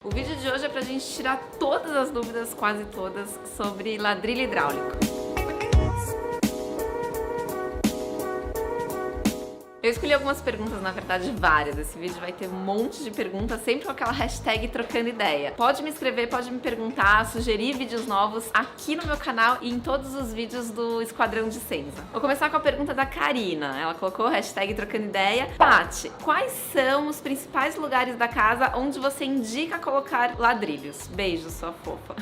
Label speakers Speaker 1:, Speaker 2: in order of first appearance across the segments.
Speaker 1: O vídeo de hoje é pra gente tirar todas as dúvidas, quase todas, sobre ladrilho hidráulico. Eu escolhi algumas perguntas, na verdade várias. Esse vídeo vai ter um monte de perguntas, sempre com aquela hashtag trocando ideia. Pode me escrever, pode me perguntar, sugerir vídeos novos aqui no meu canal e em todos os vídeos do Esquadrão de Senza. Vou começar com a pergunta da Karina. Ela colocou hashtag trocando ideia. Paty, quais são os principais lugares da casa onde você indica colocar ladrilhos? Beijos, sua fofa.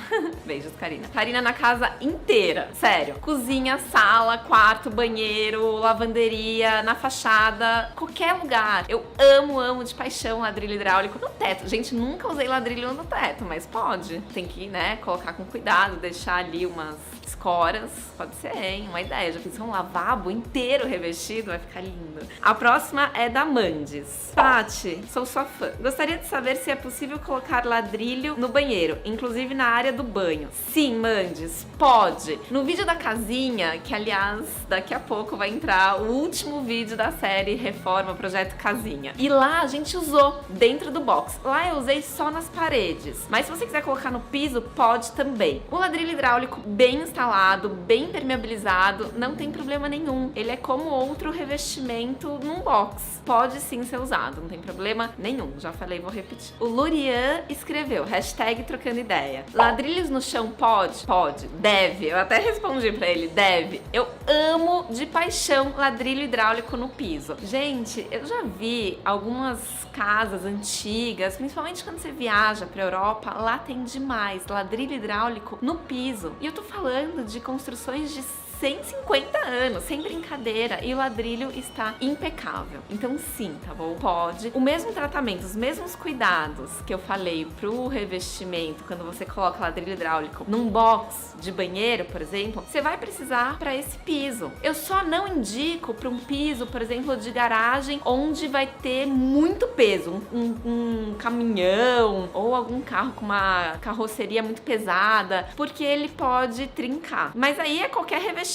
Speaker 1: Beijos, Karina. Karina, na casa inteira. Sério. Cozinha, sala, quarto, banheiro, lavanderia, na fachada, qualquer lugar. Eu amo de paixão ladrilho hidráulico no teto. Gente, nunca usei ladrilho no teto, mas pode. Tem que, né, colocar com cuidado, deixar ali umas escoras. Pode ser, hein? Uma ideia. Já pensou um lavabo inteiro revestido? Vai ficar lindo. A próxima é da Mandes. Paty, sou sua fã. Gostaria de saber se é possível colocar ladrilho no banheiro, inclusive na área do banho. Sim, Mandes, pode. No vídeo da casinha, que aliás, daqui a pouco vai entrar o último vídeo da série Reforma Projeto Casinha. E lá a gente usou dentro do box. Lá eu usei só nas paredes. Mas se você quiser colocar no piso, pode também. O ladrilho hidráulico bem instalado, bem impermeabilizado, não tem problema nenhum. Ele é como outro revestimento num box. Pode sim ser usado, não tem problema nenhum. Já falei, vou repetir. O Lurian escreveu, hashtag trocando ideia. Ladrilhos no chão pode? Pode. Deve. Eu até respondi pra ele, deve. Eu amo de paixão ladrilho hidráulico no piso. Gente, eu já vi algumas casas antigas, principalmente quando você viaja pra Europa, lá tem demais ladrilho hidráulico no piso. E eu tô falando de construções de 150 anos, sem brincadeira, e o ladrilho está impecável. Então sim, tá bom? Pode. O mesmo tratamento, os mesmos cuidados que eu falei pro revestimento, quando você coloca ladrilho hidráulico num box de banheiro, por exemplo, você vai precisar para esse piso. Eu só não indico para um piso, por exemplo, de garagem, onde vai ter muito peso, um caminhão ou algum carro com uma carroceria muito pesada, porque ele pode trincar. Mas aí é qualquer revestimento,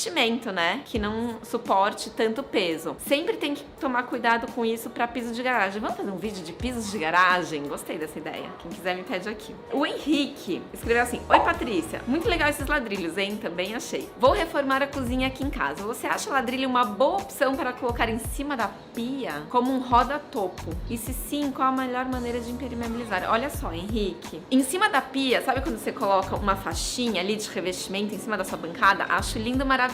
Speaker 1: né, que não suporte tanto peso. Sempre tem que tomar cuidado com isso para piso de garagem. Vamos fazer um vídeo de pisos de garagem? Gostei dessa ideia. Quem quiser me pede aqui. O Henrique escreveu assim: Oi, Patrícia, muito legal esses ladrilhos, hein? Também achei. Vou reformar a cozinha aqui em casa. Você acha ladrilho uma boa opção para colocar em cima da pia como um roda-topo? E se sim, qual a melhor maneira de impermeabilizar? Olha só, Henrique, em cima da pia, sabe quando você coloca uma faixinha ali de revestimento em cima da sua bancada? Acho lindo, maravilhoso.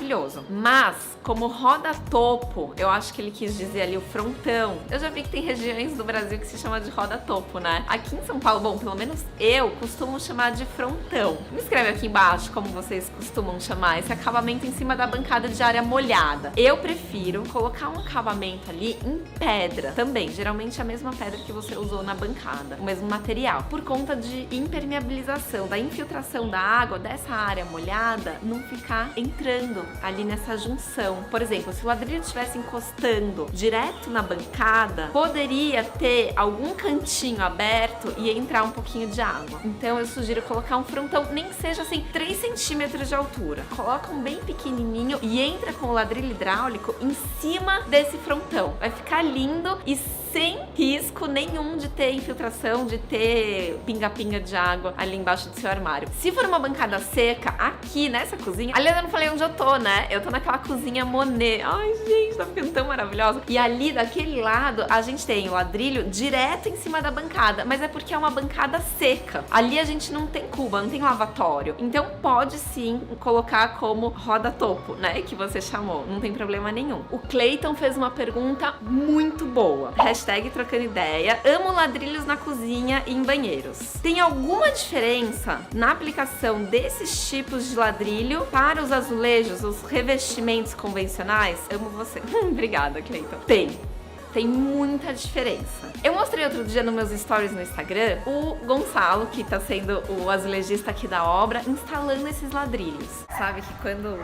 Speaker 1: Mas, como roda-topo, eu acho que ele quis dizer ali o frontão. Eu já vi que tem regiões do Brasil que se chama de roda-topo, né? Aqui em São Paulo, bom, pelo menos eu costumo chamar de frontão. Me escreve aqui embaixo como vocês costumam chamar esse acabamento em cima da bancada de área molhada. Eu prefiro colocar um acabamento ali em pedra também, geralmente a mesma pedra que você usou na bancada, o mesmo material, por conta de impermeabilização, da infiltração da água dessa área molhada não ficar entrando ali nessa junção. Por exemplo, se o ladrilho estivesse encostando direto na bancada, poderia ter algum cantinho aberto e entrar um pouquinho de água. Então eu sugiro colocar um frontão, nem que seja assim 3 centímetros de altura. Coloca um bem pequenininho e entra com o ladrilho hidráulico em cima desse frontão. Vai ficar lindo e sem risco nenhum de ter infiltração, de ter pinga-pinga de água ali embaixo do seu armário. Se for uma bancada seca, aqui nessa cozinha, aliás, eu não falei onde eu tô, né? Eu tô naquela cozinha Monet. Ai, gente, tá ficando tão maravilhosa. E ali, daquele lado, a gente tem o ladrilho direto em cima da bancada, mas é porque é uma bancada seca. Ali a gente não tem cuba, não tem lavatório. Então pode sim colocar como roda-topo, né? Que você chamou. Não tem problema nenhum. O Clayton fez uma pergunta muito boa. Hashtag trocando ideia. Amo ladrilhos na cozinha e em banheiros. Tem alguma diferença na aplicação desses tipos de ladrilho para os azulejos, os revestimentos convencionais? Amo você. Obrigada, Cleiton. Tem muita diferença. Eu mostrei outro dia nos meus stories no Instagram o Gonçalo, que tá sendo o azulejista aqui da obra, instalando esses ladrilhos. Sabe que quando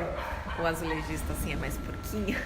Speaker 1: o azulejista assim é mais porquinho,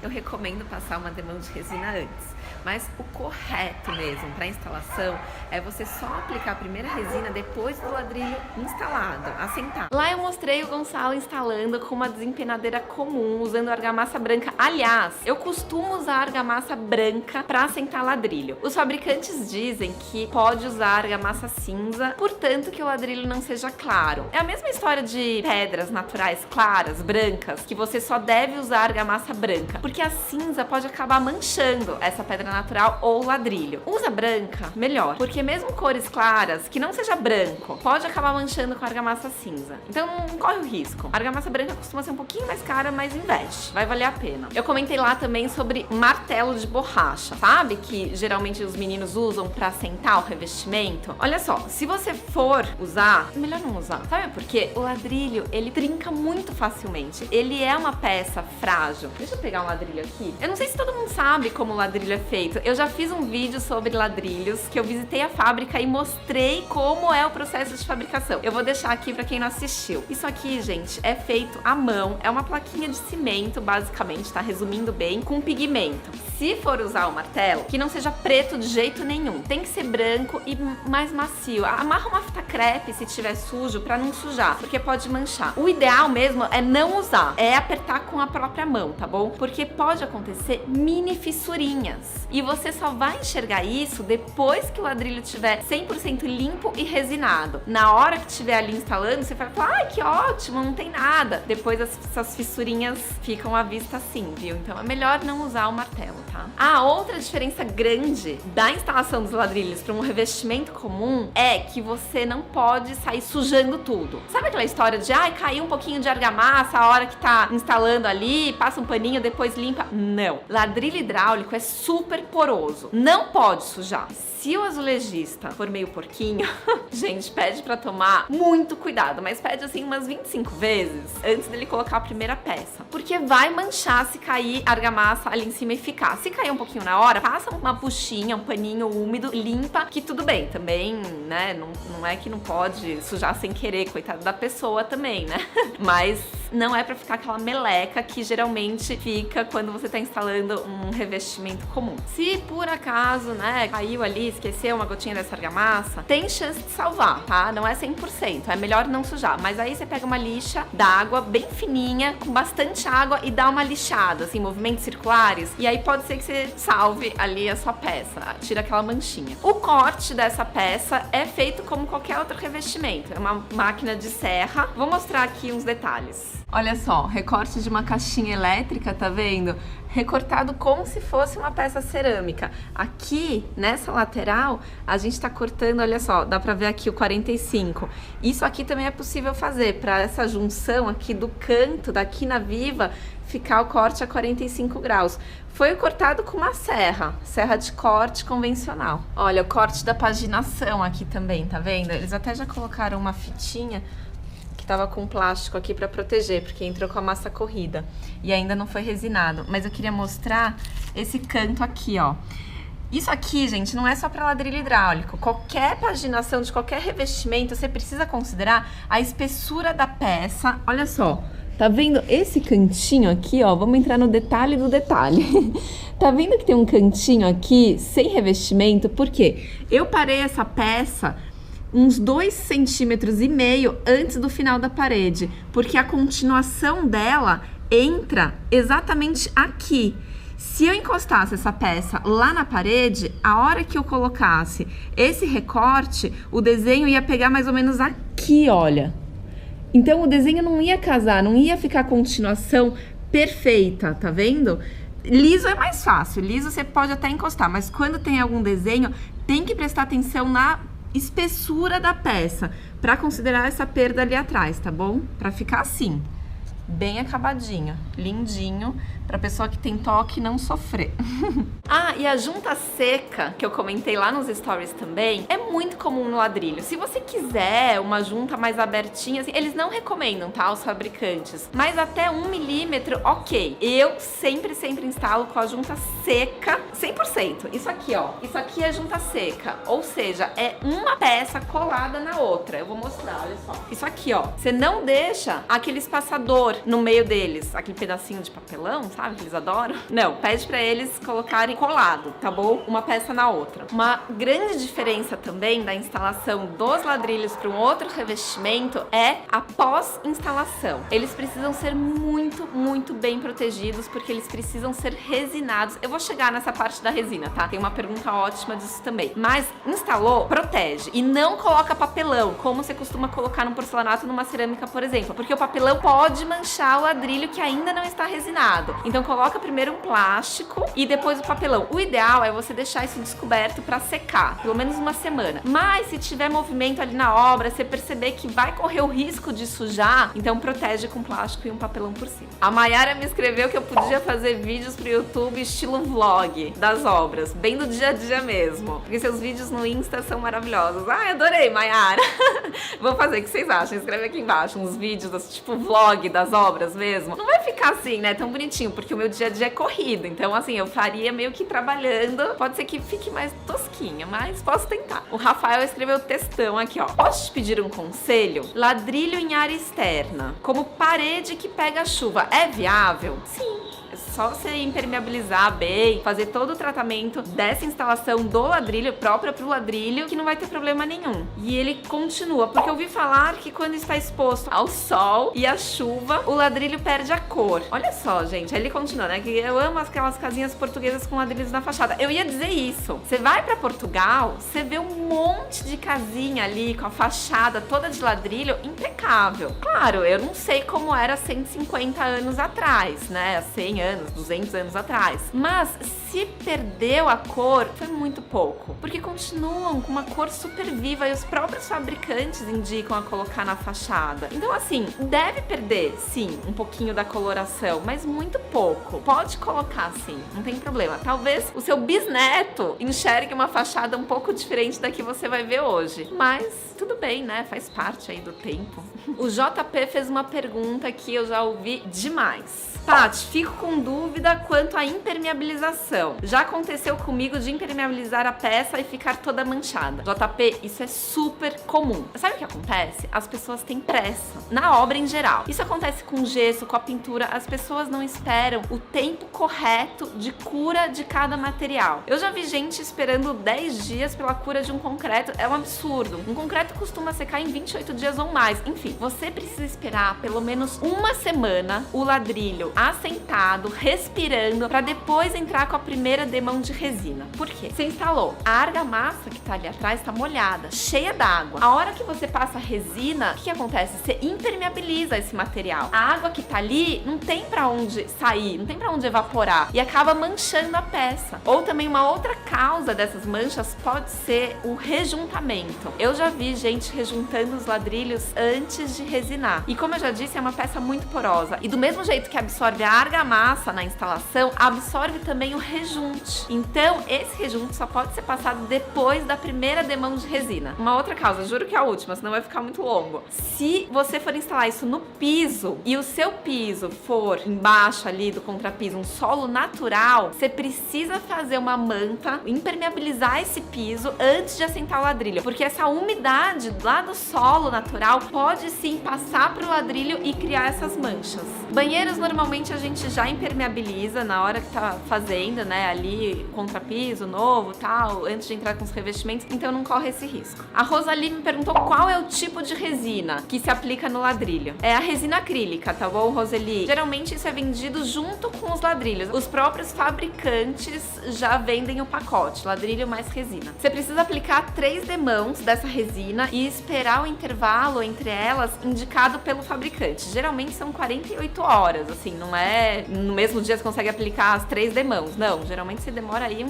Speaker 1: eu recomendo passar uma demão de resina antes. Mas o correto mesmo para instalação é você só aplicar a primeira resina depois do ladrilho instalado, assentado. Lá eu mostrei o Gonçalo instalando com uma desempenadeira comum, usando argamassa branca. Aliás, eu costumo usar argamassa branca para assentar ladrilho. Os fabricantes dizem que pode usar argamassa cinza, portanto que o ladrilho não seja claro. É a mesma história de pedras naturais claras, brancas, que você só deve usar argamassa branca, porque a cinza pode acabar manchando essa pedra natural ou ladrilho. Usa branca, melhor, porque mesmo cores claras, que não seja branco, pode acabar manchando com a argamassa cinza. Então não corre o risco. A argamassa branca costuma ser um pouquinho mais cara, mas investe, vai valer a pena. Eu comentei lá também sobre martelo de borracha, sabe? Que geralmente os meninos usam pra assentar o revestimento. Olha só, se você for usar, melhor não usar. Sabe por quê? O ladrilho, ele trinca muito facilmente. Ele é uma peça frágil. Deixa eu pegar um ladrilho aqui. Eu não sei se todo mundo sabe como o ladrilho é feito. Eu já fiz um vídeo sobre ladrilhos, que eu visitei a fábrica e mostrei como é o processo de fabricação. Eu vou deixar aqui pra quem não assistiu. Isso aqui, gente, é feito à mão. É uma plaquinha de cimento, basicamente, tá? Resumindo bem, com pigmento. Se for usar o martelo, que não seja preto de jeito nenhum. Tem que ser branco e mais macio. Amarra uma fita crepe se tiver sujo pra não sujar, porque pode manchar. O ideal mesmo é não usar, é apertar com a própria mão, tá bom? Porque pode acontecer mini fissurinhas. E você só vai enxergar isso depois que o ladrilho estiver 100% limpo e resinado. Na hora que estiver ali instalando, você vai falar, ai, que ótimo, não tem nada. Depois essas fissurinhas ficam à vista assim, viu? Então é melhor não usar o martelo, tá? A outra diferença grande da instalação dos ladrilhos para um revestimento comum é que você não pode sair sujando tudo. Sabe aquela história de, ai, caiu um pouquinho de argamassa a hora que tá instalando ali, passa um paninho, depois limpa? Não. Ladrilho hidráulico é super poroso. Não pode sujar. Se o azulejista for meio porquinho, gente, pede pra tomar muito cuidado, mas pede assim umas 25 vezes antes dele colocar a primeira peça. Porque vai manchar se cair argamassa ali em cima e ficar. Se cair um pouquinho na hora, passa uma buchinha, um paninho úmido, limpa, que tudo bem. Também, né, não é que não pode sujar sem querer, coitado da pessoa também, né? Mas não é pra ficar aquela meleca que geralmente fica quando você tá instalando um revestimento comum. Se por acaso, né, caiu ali, esqueceu uma gotinha dessa argamassa, tem chance de salvar, tá? Não é 100%, é melhor não sujar. Mas aí você pega uma lixa d'água bem fininha, com bastante água e dá uma lixada, assim, movimentos circulares. E aí pode ser que você salve ali a sua peça, tira aquela manchinha. O corte dessa peça é feito como qualquer outro revestimento. É uma máquina de serra. Vou mostrar aqui uns detalhes. Olha só, recorte de uma caixinha elétrica, tá vendo? Recortado como se fosse uma peça cerâmica. Aqui, nessa lateral, a gente tá cortando, olha só, dá pra ver aqui o 45. Isso aqui também é possível fazer, pra essa junção aqui do canto, daqui na viva, ficar o corte a 45 graus. Foi cortado com uma serra de corte convencional. Olha, o corte da paginação aqui também, tá vendo? Eles até já colocaram uma fitinha tava com plástico aqui para proteger, porque entrou com a massa corrida e ainda não foi resinado. Mas eu queria mostrar esse canto aqui, ó. Isso aqui, gente, não é só para ladrilho hidráulico. Qualquer paginação de qualquer revestimento, você precisa considerar a espessura da peça. Olha só, tá vendo esse cantinho aqui, ó? Vamos entrar no detalhe do detalhe. Tá vendo que tem um cantinho aqui sem revestimento? Por quê? Eu parei essa peça uns 2,5 centímetros antes do final da parede, porque a continuação dela entra exatamente aqui. Se eu encostasse essa peça lá na parede, a hora que eu colocasse esse recorte, o desenho ia pegar mais ou menos aqui, olha. Então o desenho não ia casar, não ia ficar a continuação perfeita, tá vendo? Liso é mais fácil, liso você pode até encostar, mas quando tem algum desenho, tem que prestar atenção na espessura da peça para considerar essa perda ali atrás, tá bom? Para ficar assim, bem acabadinho, lindinho, pra pessoa que tem toque não sofrer. Ah, e a junta seca, que eu comentei lá nos stories também, é muito comum no ladrilho. Se você quiser uma junta mais abertinha, assim, eles não recomendam, tá, os fabricantes, mas até 1 milímetro, ok. Eu sempre instalo com a junta seca, 100%. Isso aqui, ó, isso aqui é junta seca, ou seja, é uma peça colada na outra. Eu vou mostrar, olha só. Isso aqui, ó, você não deixa aquele espaçador no meio deles, aquele pedacinho de papelão, sabe? Que eles adoram. Não, pede pra eles colocarem colado, tá bom? Uma peça na outra. Uma grande diferença também da instalação dos ladrilhos para um outro revestimento é a pós-instalação. Eles precisam ser muito bem protegidos, porque eles precisam ser resinados. Eu vou chegar nessa parte da resina, tá? Tem uma pergunta ótima disso também. Mas instalou, protege. E não coloca papelão, como você costuma colocar num porcelanato ou numa cerâmica, por exemplo. Porque o papelão pode manchar o ladrilho que ainda não está resinado. Então coloca primeiro um plástico e depois o papelão. O ideal é você deixar isso descoberto para secar, pelo menos uma semana. Mas se tiver movimento ali na obra, você perceber que vai correr o risco de sujar, então protege com plástico e um papelão por cima. A Mayara me escreveu que eu podia fazer vídeos pro YouTube estilo vlog das obras, bem do dia a dia mesmo. Porque seus vídeos no Insta são maravilhosos. Ai, adorei, Mayara. Vou fazer, o que vocês acham? Escreve aqui embaixo uns vídeos tipo vlog das obras mesmo. Não vai ficar assim, né, tão bonitinho, porque o meu dia a dia é corrido. Então, assim, eu faria meio que trabalhando. Pode ser que fique mais tosquinha, mas posso tentar. O Rafael escreveu textão aqui, ó. Posso te pedir um conselho? Ladrilho em área externa, como parede que pega chuva, é viável? Sim. É só você impermeabilizar bem, fazer todo o tratamento dessa instalação do ladrilho, própria pro ladrilho, que não vai ter problema nenhum. E ele continua, porque eu ouvi falar que quando está exposto ao sol e à chuva, o ladrilho perde a cor. Olha só, gente, aí ele continua, né? Que eu amo aquelas casinhas portuguesas com ladrilhos na fachada. Eu ia dizer isso. Você vai pra Portugal, você vê um monte de casinha ali com a fachada toda de ladrilho impecável. Claro, eu não sei como era 150 anos atrás, né? 100 anos, 200 anos atrás. Mas se perdeu a cor, foi muito pouco. Porque continuam com uma cor super viva e os próprios fabricantes indicam a colocar na fachada. Então, assim, deve perder, sim, um pouquinho da coloração, mas muito pouco. Pode colocar, sim, não tem problema. Talvez o seu bisneto enxergue uma fachada um pouco diferente da que você vai ver hoje. Mas tudo bem, né? Faz parte aí do tempo. O JP fez uma pergunta que eu já ouvi demais. Paty, fico com dúvida quanto à impermeabilização. Já aconteceu comigo de impermeabilizar a peça e ficar toda manchada. JP, isso é super comum. Sabe o que acontece? As pessoas têm pressa, na obra em geral. Isso acontece com gesso, com a pintura. As pessoas não esperam o tempo correto de cura de cada material. Eu já vi gente esperando 10 dias pela cura de um concreto. É um absurdo. Um concreto costuma secar em 28 dias ou mais. Enfim, você precisa esperar pelo menos uma semana o ladrilho assentado, respirando, para depois entrar com a primeira demão de resina. Por quê? Você instalou. A argamassa que tá ali atrás tá molhada, cheia d'água. A hora que você passa a resina, o que acontece? Você impermeabiliza esse material. A água que tá ali não tem pra onde sair, não tem pra onde evaporar e acaba manchando a peça. Ou também uma outra causa dessas manchas pode ser o rejuntamento. Eu já vi gente rejuntando os ladrilhos antes de resinar. E como eu já disse, é uma peça muito porosa. E do mesmo jeito que absorve a argamassa na instalação, absorve também o rejunte. Então, esse rejunte só pode ser passado depois da primeira demão de resina. Uma outra causa, juro que é a última, senão vai ficar muito longo. Se você for instalar isso no piso e o seu piso for embaixo ali do contrapiso, um solo natural, você precisa fazer uma manta, impermeabilizar esse piso antes de assentar o ladrilho, porque essa umidade lá do solo natural pode sim passar pro ladrilho e criar essas manchas. Banheiros normalmente a gente já impermeabiliza na hora que tá fazendo, né, ali contrapiso novo, tal, antes de entrar com os revestimentos, então não corre esse risco. A Rosalie me perguntou qual é o tipo de resina que se aplica no ladrilho. É a resina acrílica, tá bom, Rosalie? Geralmente isso é vendido junto com os ladrilhos. Os próprios fabricantes já vendem o pacote, ladrilho mais resina. Você precisa aplicar 3 demãos dessa resina e esperar o intervalo entre elas indicado pelo fabricante. Geralmente são 48 horas, assim, não é no mesmo dia você consegue aplicar as 3 demãos, não. Geralmente você demora aí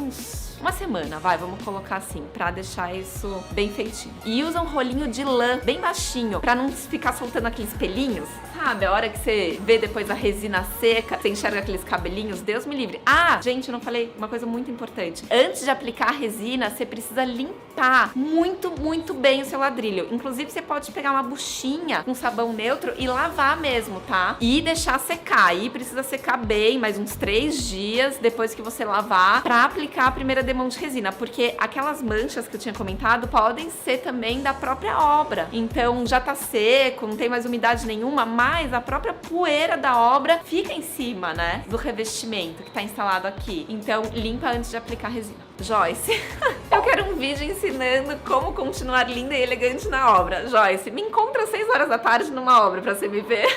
Speaker 1: uma semana, vamos colocar assim, pra deixar isso bem feitinho. E usa um rolinho de lã bem baixinho, pra não ficar soltando aqueles pelinhos, sabe? A hora que você vê depois a resina seca, você enxerga aqueles cabelinhos, Deus me livre. Ah, gente, eu não falei uma coisa muito importante. Antes de aplicar a resina, você precisa limpar muito bem o seu ladrilho. Inclusive, você pode pegar uma buchinha com sabão neutro e lavar mesmo, tá? E deixar secar. Aí precisa secar bem, mais uns 3 dias depois que você lavar, pra aplicar a primeira demão de resina, porque aquelas manchas que eu tinha comentado podem ser também da própria obra. Então já tá seco, não tem mais umidade nenhuma, mas a própria poeira da obra fica em cima, né, do revestimento que tá instalado aqui. Então limpa antes de aplicar resina. Joyce, eu quero um vídeo ensinando como continuar linda e elegante na obra. Joyce, me encontra às 6 horas da tarde numa obra pra você me ver.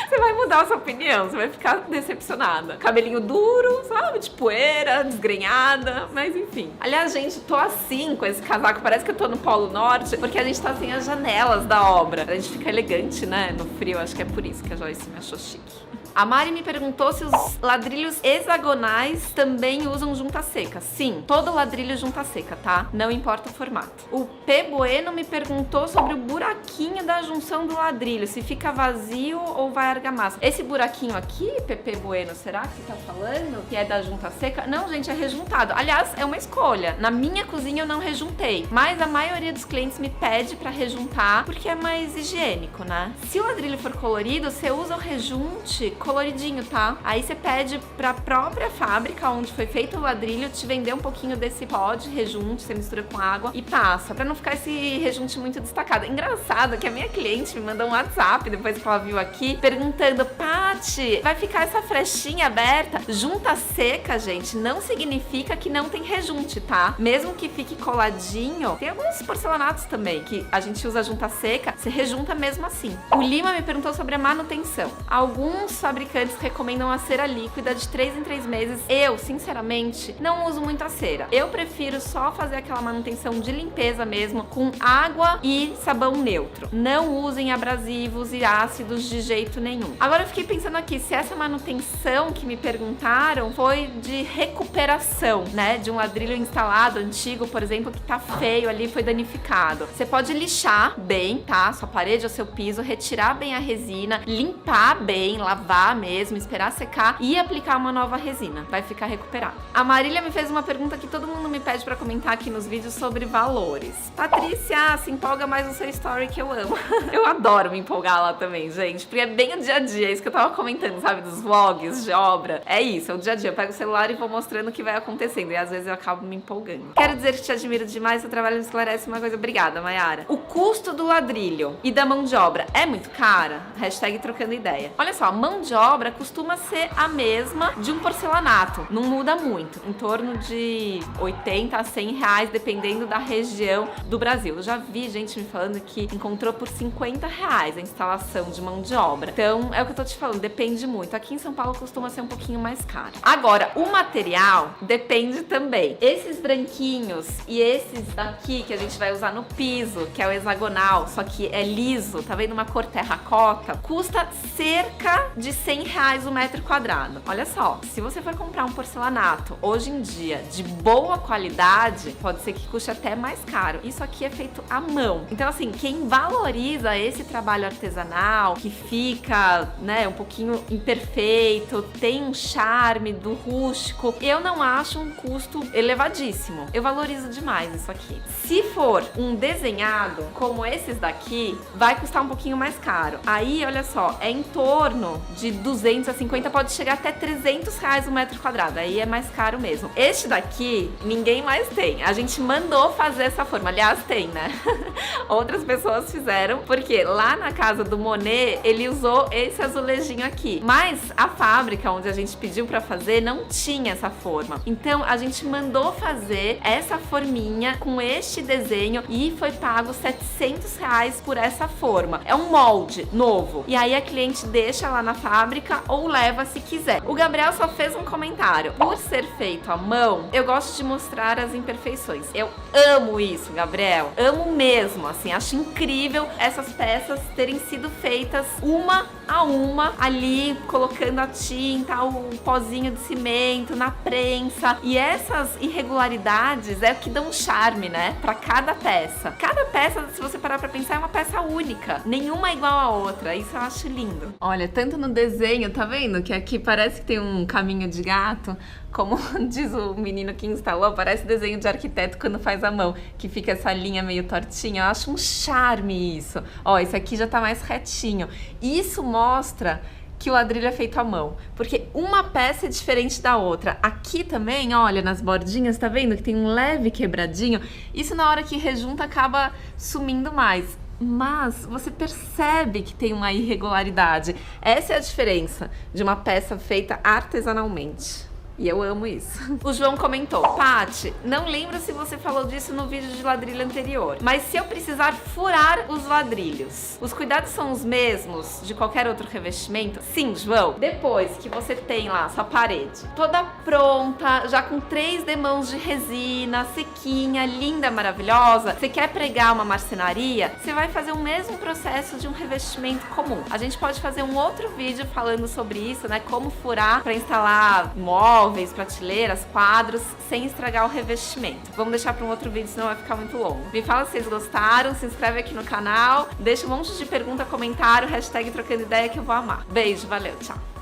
Speaker 1: Você vai mudar a sua opinião, você vai ficar decepcionada. Cabelinho duro, sabe, de poeira, desgrenhada, mas enfim. Aliás, gente, tô assim com esse casaco, parece que eu tô no Polo Norte, porque a gente tá sem as janelas da obra. A gente fica elegante, né, no frio, acho que é por isso que a Joyce me achou chique. A Mari me perguntou se os ladrilhos hexagonais também usam junta seca. Sim, todo ladrilho é junta seca, tá? Não importa o formato. O P Bueno me perguntou sobre o buraquinho da junção do ladrilho, se fica vazio ou vai argamassa. Esse buraquinho aqui, PP Bueno, será que você tá falando que é da junta seca? Não, gente, é rejuntado. Aliás, é uma escolha. Na minha cozinha eu não rejuntei, mas a maioria dos clientes me pede pra rejuntar porque é mais higiênico, né? Se o ladrilho for colorido, você usa o rejunte coloridinho, tá? Aí você pede pra própria fábrica onde foi feito o ladrilho te vender um pouquinho desse pó de rejunte, você mistura com água e passa, pra não ficar esse rejunte muito destacado. Engraçado que a minha cliente me mandou um WhatsApp depois que ela viu aqui, perguntando: Paty, vai ficar essa frechinha aberta? Junta seca, gente, não significa que não tem rejunte, tá? Mesmo que fique coladinho, tem alguns porcelanatos também que a gente usa junta seca, você rejunta mesmo assim. O Lima me perguntou sobre a manutenção. Alguns fabricantes recomendam a cera líquida de 3 em 3 meses. Eu, sinceramente, não uso muito a cera. Eu prefiro só fazer aquela manutenção de limpeza mesmo, com água e sabão neutro. Não usem abrasivos e ácidos de jeito nenhum. Agora eu fiquei pensando aqui, se essa manutenção que me perguntaram foi de recuperação, né? De um ladrilho instalado, antigo, por exemplo, que tá feio ali, foi danificado. Você pode lixar bem, tá? Sua parede ou seu piso, retirar bem a resina, limpar bem, lavar mesmo, esperar secar e aplicar uma nova resina. Vai ficar recuperado. A Marília me fez uma pergunta que todo mundo me pede pra comentar aqui nos vídeos sobre valores. Patrícia, se empolga mais no seu story que eu amo. Eu adoro me empolgar lá também, gente, porque é bem o dia a dia, é isso que eu tava comentando, sabe, dos vlogs de obra. É isso, é o dia a dia. Eu pego o celular e vou mostrando o que vai acontecendo e às vezes eu acabo me empolgando. Quero dizer que te admiro demais, seu trabalho me esclarece uma coisa. Obrigada, Mayara. O custo do ladrilho e da mão de obra é muito cara? Hashtag trocando ideia. Olha só, a mão de obra costuma ser a mesma de um porcelanato, não muda muito, em torno de 80 a 100 reais, dependendo da região do Brasil. Eu já vi gente me falando que encontrou por 50 reais a instalação de mão de obra. Então, é o que eu tô te falando, depende muito. Aqui em São Paulo costuma ser um pouquinho mais caro. Agora, o material depende também. Esses branquinhos e esses daqui que a gente vai usar no piso, que é o hexagonal, só que é liso, tá vendo, uma cor terracota, custa cerca de 100 reais o metro quadrado. Olha só, se você for comprar um porcelanato hoje em dia de boa qualidade, pode ser que custe até mais caro. Isso aqui é feito à mão. Então, assim, quem valoriza esse trabalho artesanal, que fica, né, um pouquinho imperfeito, tem um charme do rústico, eu não acho um custo elevadíssimo. Eu valorizo demais isso aqui. Se for um desenhado, como esses daqui, vai custar um pouquinho mais caro. Aí, olha só, é em torno de 250, pode chegar até 300 reais o metro quadrado. Aí é mais caro mesmo. Este daqui, ninguém mais tem. A gente mandou fazer essa forma. Aliás, tem, né? Outras pessoas fizeram, porque lá na casa do Monet, ele usou esse azulejinho aqui. Mas a fábrica onde a gente pediu pra fazer não tinha essa forma. Então, a gente mandou fazer essa forminha com este desenho e foi pago 700 reais por essa forma. É um molde novo. E aí a cliente deixa lá na fábrica ou leva se quiser. O Gabriel só fez um comentário. Por ser feito à mão, eu gosto de mostrar as imperfeições. Eu amo isso, Gabriel. Amo mesmo, assim, acho incrível essas peças terem sido feitas uma a uma, ali colocando a tinta, o pozinho de cimento na prensa. E essas irregularidades é o que dão charme, né, pra cada peça. Cada peça, se você parar pra pensar, é uma peça única. Nenhuma é igual a outra. Isso eu acho lindo. Olha, tanto no desenho, tá vendo? Que aqui parece que tem um caminho de gato, como diz o menino que instalou, parece desenho de arquiteto quando faz à mão, que fica essa linha meio tortinha. Eu acho um charme isso. Ó, esse aqui já tá mais retinho. Isso mostra que o ladrilho é feito à mão, porque uma peça é diferente da outra. Aqui também, olha, nas bordinhas, tá vendo que tem um leve quebradinho? Isso na hora que rejunta acaba sumindo mais. Mas você percebe que tem uma irregularidade. Essa é a diferença de uma peça feita artesanalmente. E eu amo isso. O João comentou: Paty, não lembro se você falou disso no vídeo de ladrilho anterior, mas se eu precisar furar os ladrilhos, os cuidados são os mesmos de qualquer outro revestimento? Sim, João. Depois que você tem lá a sua parede toda pronta, já com 3 demãos de resina, sequinha, linda, maravilhosa, você quer pregar uma marcenaria, você vai fazer o mesmo processo de um revestimento comum. A gente pode fazer um outro vídeo falando sobre isso, né? Como furar para instalar móveis, prateleiras, quadros, sem estragar o revestimento. Vamos deixar para um outro vídeo, senão vai ficar muito longo. Me fala se vocês gostaram, se inscreve aqui no canal, deixa um monte de pergunta, comentário, hashtag trocando ideia que eu vou amar. Beijo, valeu, tchau!